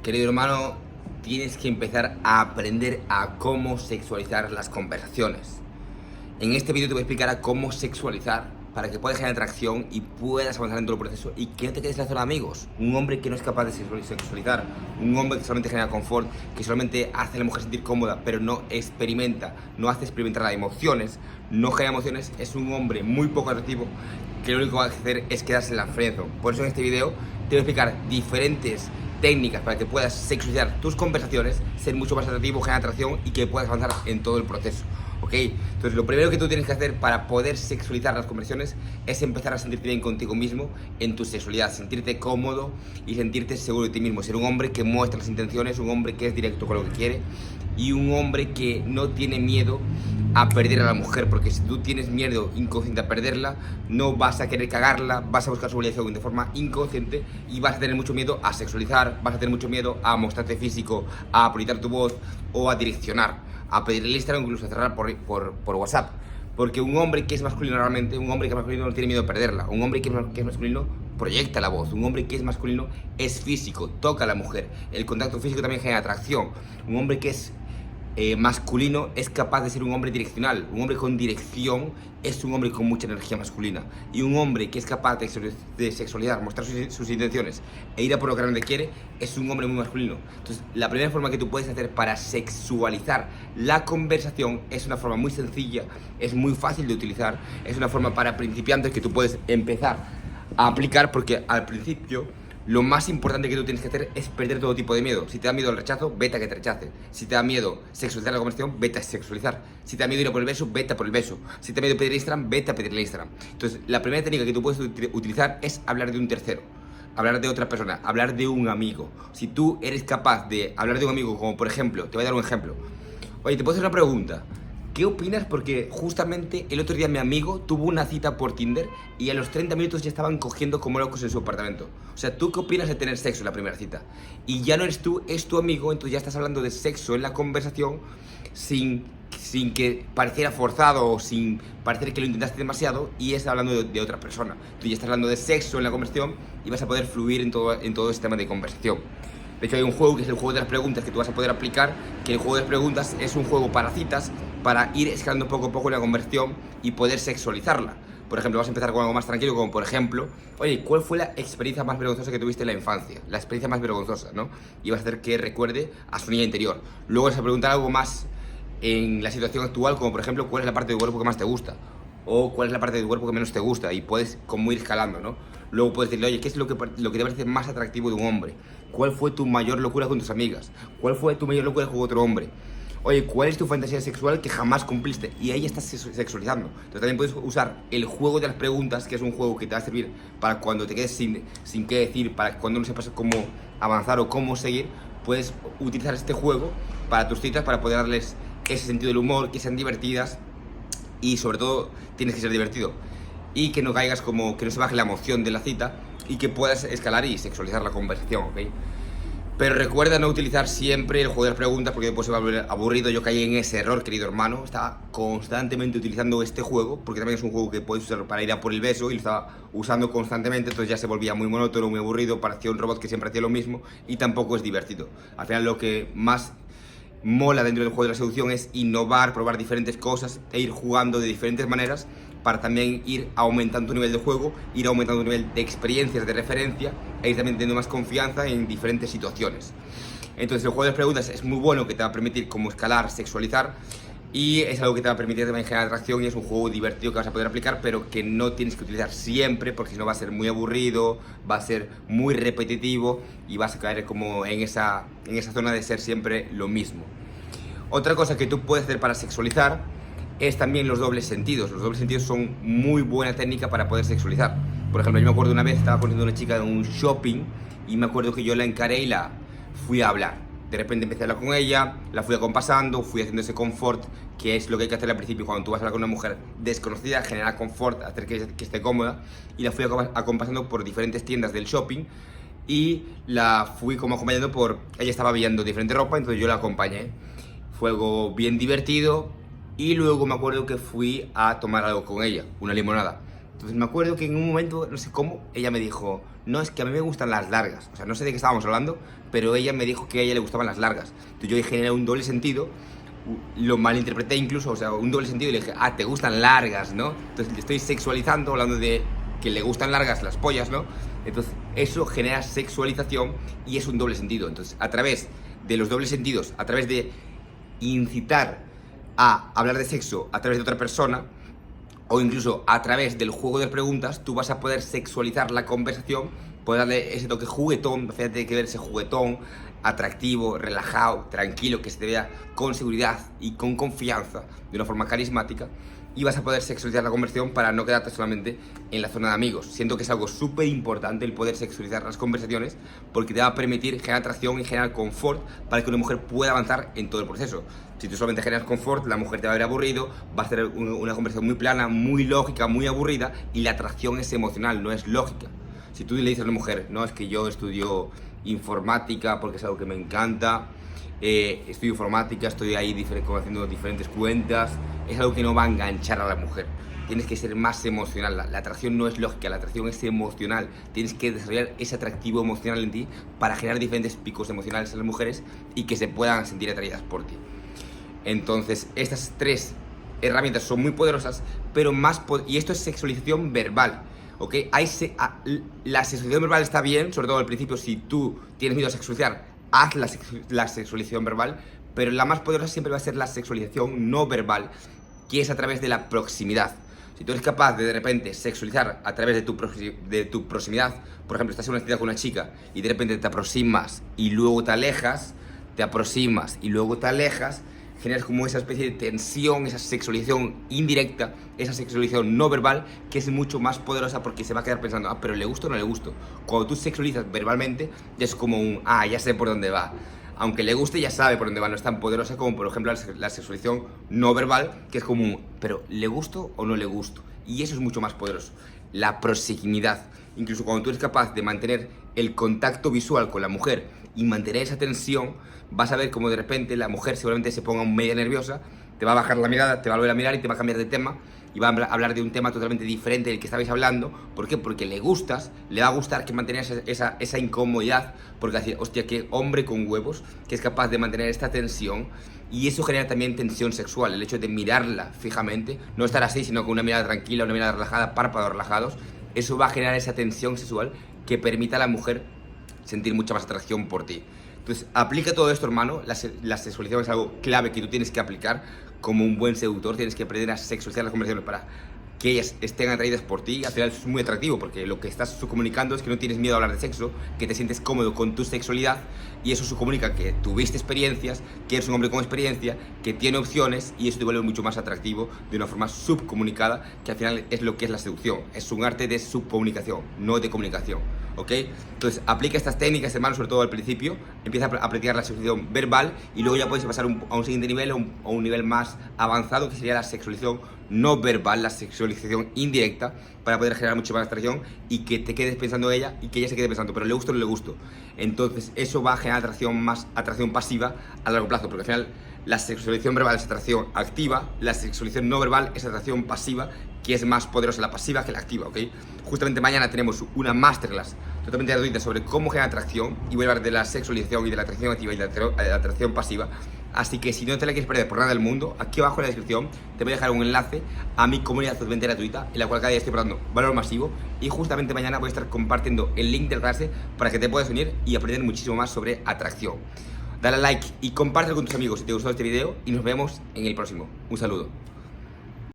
Querido hermano, tienes que empezar a aprender a cómo sexualizar las conversaciones. En este vídeo te voy a explicar a cómo sexualizar para que puedas generar atracción y puedas avanzar en todo el proceso y que no te quedes en la zona de amigos. Un hombre que no es capaz de sexualizar, un hombre que solamente genera confort, que solamente hace a la mujer sentir cómoda, pero no experimenta, no hace experimentar las emociones, no genera emociones, es un hombre muy poco atractivo que lo único que va a hacer es quedarse en la friendzone. Por eso en este video te voy a explicar diferentes técnicas para que puedas sexualizar tus conversaciones, ser mucho más atractivo, generar atracción y que puedas avanzar en todo el proceso. ¿Ok? Entonces lo primero que tú tienes que hacer para poder sexualizar las conversaciones es empezar a sentirte bien contigo mismo en tu sexualidad, sentirte cómodo y sentirte seguro de ti mismo, ser un hombre que muestra las intenciones, un hombre que es directo con lo que quiere y un hombre que no tiene miedo a perder a la mujer, porque si tú tienes miedo inconsciente a perderla, no vas a querer cagarla, vas a buscar su validación de forma inconsciente y vas a tener mucho miedo a sexualizar, vas a tener mucho miedo a mostrarte físico, a proyectar tu voz o a direccionar, a pedirle el Instagram, incluso a cerrar por WhatsApp. Porque un hombre que es masculino realmente, un hombre que es masculino no tiene miedo a perderla. Un hombre que es masculino proyecta la voz. Un hombre que es masculino es físico, toca a la mujer. El contacto físico también genera atracción. Un hombre que es masculino es capaz de ser un hombre direccional. Un hombre con dirección es un hombre con mucha energía masculina. Y un hombre que es capaz de sexualizar, mostrar sus intenciones e ir a por lo que realmente quiere es un hombre muy masculino. Entonces la primera forma que tú puedes hacer para sexualizar la conversación es una forma muy sencilla, es muy fácil de utilizar, es una forma para principiantes que tú puedes empezar a aplicar, porque al principio lo más importante que tú tienes que hacer es perder todo tipo de miedo. Si te da miedo el rechazo, vete a que te rechace. Si te da miedo sexualizar la conversación, vete a sexualizar. Si te da miedo ir a por el beso, vete a por el beso. Si te da miedo pedir Instagram, vete a pedirle Instagram. Entonces, la primera técnica que tú puedes utilizar es hablar de un tercero, hablar de otra persona, hablar de un amigo. Si tú eres capaz de hablar de un amigo, como por ejemplo, te voy a dar un ejemplo. Oye, te puedo hacer una pregunta. ¿Qué opinas? Porque justamente el otro día mi amigo tuvo una cita por Tinder y a los 30 minutos ya estaban cogiendo como locos en su apartamento. O sea, ¿tú qué opinas de tener sexo en la primera cita? Y ya no eres tú, es tu amigo, entonces ya estás hablando de sexo en la conversación sin que pareciera forzado o sin parecer que lo intentaste demasiado y estás hablando de otra persona. Tú ya estás hablando de sexo en la conversación y vas a poder fluir en todo este tema de conversación. De hecho hay un juego que es el juego de las preguntas que tú vas a poder aplicar, que el juego de las preguntas es un juego para citas, para ir escalando poco a poco la conversación y poder sexualizarla. Por ejemplo, vas a empezar con algo más tranquilo, como por ejemplo, oye, ¿cuál fue la experiencia más vergonzosa que tuviste en la infancia? La experiencia más vergonzosa, ¿no? Y vas a hacer que recuerde a su niña interior. Luego vas a preguntar algo más en la situación actual, como por ejemplo, ¿cuál es la parte del cuerpo que más te gusta? O cuál es la parte del cuerpo que menos te gusta, y puedes como ir escalando, ¿no? Luego puedes decirle, oye, ¿qué es lo que te parece más atractivo de un hombre? ¿Cuál fue tu mayor locura con tus amigas? ¿Cuál fue tu mayor locura con otro hombre? Oye, ¿cuál es tu fantasía sexual que jamás cumpliste? Y ahí estás sexualizando. Entonces también puedes usar el juego de las preguntas, que es un juego que te va a servir para cuando te quedes sin qué decir, para cuando no sepas cómo avanzar o cómo seguir. Puedes utilizar este juego para tus citas, para poder darles ese sentido del humor, que sean divertidas. Y sobre todo tienes que ser divertido y que no caigas como que no se baje la emoción de la cita y que puedas escalar y sexualizar la conversación, ¿ok? Pero recuerda no utilizar siempre el juego de las preguntas, porque después se va a volver aburrido. Yo caí en ese error, querido hermano. Estaba constantemente utilizando este juego, porque también es un juego que puedes usar para ir a por el beso, y lo estaba usando constantemente, entonces ya se volvía muy monótono, muy aburrido, parecía un robot que siempre hacía lo mismo y tampoco es divertido. Al final lo que más mola dentro del juego de la seducción es innovar, probar diferentes cosas e ir jugando de diferentes maneras para también ir aumentando tu nivel de juego, ir aumentando tu nivel de experiencias, de referencia e ir también teniendo más confianza en diferentes situaciones. Entonces el juego de las preguntas es muy bueno, que te va a permitir como escalar, sexualizar, y es algo que te va a permitir también generar atracción, y es un juego divertido que vas a poder aplicar, pero que no tienes que utilizar siempre, porque si no va a ser muy aburrido, va a ser muy repetitivo y vas a caer como en esa zona de ser siempre lo mismo. Otra cosa que tú puedes hacer para sexualizar es también los dobles sentidos. Los dobles sentidos son muy buena técnica para poder sexualizar. Por ejemplo, yo me acuerdo una vez, estaba conociendo a una chica en un shopping y me acuerdo que yo la encaré y la fui a hablar. De repente empecé a hablar con ella, la fui acompasando, fui haciendo ese confort, que es lo que hay que hacer al principio cuando tú vas a hablar con una mujer desconocida, generar confort, hacer que esté cómoda, y la fui acompasando por diferentes tiendas del shopping y la fui como acompañando por... Ella estaba viendo diferente ropa, entonces yo la acompañé. Fue algo bien divertido y luego me acuerdo que fui a tomar algo con ella, una limonada. Entonces me acuerdo que en un momento, no sé cómo, ella me dijo, no, es que a mí me gustan las largas. O sea, no sé de qué estábamos hablando, pero ella me dijo que a ella le gustaban las largas. Entonces yo generé un doble sentido, lo malinterpreté incluso, o sea, un doble sentido, y le dije, ah, te gustan largas, ¿no? Entonces le estoy sexualizando, hablando de que le gustan largas las pollas, ¿no? Entonces eso genera sexualización y es un doble sentido. Entonces, a través de los dobles sentidos, a través de incitar a hablar de sexo a través de otra persona, o incluso a través del juego de preguntas, tú vas a poder sexualizar la conversación, poder darle ese toque juguetón, fíjate que verse juguetón, atractivo, relajado, tranquilo, que se te vea con seguridad y con confianza, de una forma carismática, y vas a poder sexualizar la conversación para no quedarte solamente en la zona de amigos. Siento que es algo súper importante el poder sexualizar las conversaciones, porque te va a permitir generar atracción y generar confort para que una mujer pueda avanzar en todo el proceso. Si tú solamente generas confort, la mujer te va a ver aburrido, va a ser una conversación muy plana, muy lógica, muy aburrida, y la atracción es emocional, no es lógica. Si tú le dices a una mujer, no, es que yo estudio informática porque es algo que me encanta, estudio informática, estoy ahí haciendo diferentes cuentas, es algo que no va a enganchar a la mujer. Tienes que ser más emocional, la atracción no es lógica, la atracción es emocional. Tienes que desarrollar ese atractivo emocional en ti para generar diferentes picos emocionales en las mujeres y que se puedan sentir atraídas por ti. Entonces, estas tres herramientas son muy poderosas, pero y esto es sexualización verbal, ¿ok? La sexualización verbal está bien, sobre todo al principio. Si tú tienes miedo a sexualizar, haz la sexualización verbal, pero la más poderosa siempre va a ser la sexualización no verbal, que es a través de la proximidad. Si tú eres capaz de repente sexualizar a través de tu proximidad, por ejemplo, estás en una cita con una chica y de repente te aproximas y luego te alejas, te aproximas y luego te alejas, generas como esa especie de tensión, esa sexualización indirecta, esa sexualización no verbal, que es mucho más poderosa porque se va a quedar pensando, ah, pero ¿le gusto o no le gusto? Cuando tú sexualizas verbalmente, ya es como un, ah, ya sé por dónde va. Aunque le guste, ya sabe por dónde va, no es tan poderosa como, por ejemplo, la sexualización no verbal, que es como un, pero ¿le gusto o no le gusto? Y eso es mucho más poderoso. La proximidad. Incluso cuando tú eres capaz de mantener el contacto visual con la mujer y mantener esa tensión, vas a ver como de repente la mujer seguramente se ponga media nerviosa, te va a bajar la mirada, te va a volver a mirar y te va a cambiar de tema y va a hablar de un tema totalmente diferente del que estabais hablando. ¿Por qué? Porque le gustas, le va a gustar que mantengas esa incomodidad, porque va a decir, hostia, qué hombre con huevos que es capaz de mantener esta tensión. Y eso genera también tensión sexual, el hecho de mirarla fijamente, no estar así, sino con una mirada tranquila, una mirada relajada, párpados relajados. Eso va a generar esa tensión sexual que permita a la mujer sentir mucha más atracción por ti. Entonces, aplica todo esto, hermano. La sexualización es algo clave que tú tienes que aplicar como un buen seductor. Tienes que aprender a sexualizar las conversaciones para que ellas estén atraídas por ti. Al final es muy atractivo porque lo que estás comunicando es que no tienes miedo a hablar de sexo, que te sientes cómodo con tu sexualidad, y eso comunica que tuviste experiencias, que eres un hombre con experiencia, que tiene opciones, y eso te vuelve mucho más atractivo de una forma subcomunicada, que al final es lo que es la seducción. Es un arte de subcomunicación, no de comunicación, ¿ok? Entonces, aplica estas técnicas, hermano, sobre todo al principio. Empieza a practicar la sexualización verbal y luego ya puedes pasar a un siguiente nivel, a un nivel más avanzado, que sería la sexualización no verbal, la sexualización indirecta, para poder generar mucho más atracción y que te quedes pensando ella y que ella se quede pensando, pero ¿le gusto o no le gusto? Entonces eso va a generar atracción pasiva a largo plazo, porque al final la sexualización verbal es atracción activa, la sexualización no verbal es atracción pasiva, que es más poderosa la pasiva que la activa, ¿ok? Justamente mañana tenemos una masterclass totalmente gratuita sobre cómo generar atracción, y voy a hablar de la sexualización y de la atracción activa y de la atracción pasiva. Así que si no te la quieres perder por nada del mundo, aquí abajo en la descripción te voy a dejar un enlace a mi comunidad totalmente gratuita, en la cual cada día estoy aportando valor masivo, y justamente mañana voy a estar compartiendo el link de la clase para que te puedas unir y aprender muchísimo más sobre atracción. Dale a like y compártelo con tus amigos si te gustó este video, y nos vemos en el próximo. Un saludo.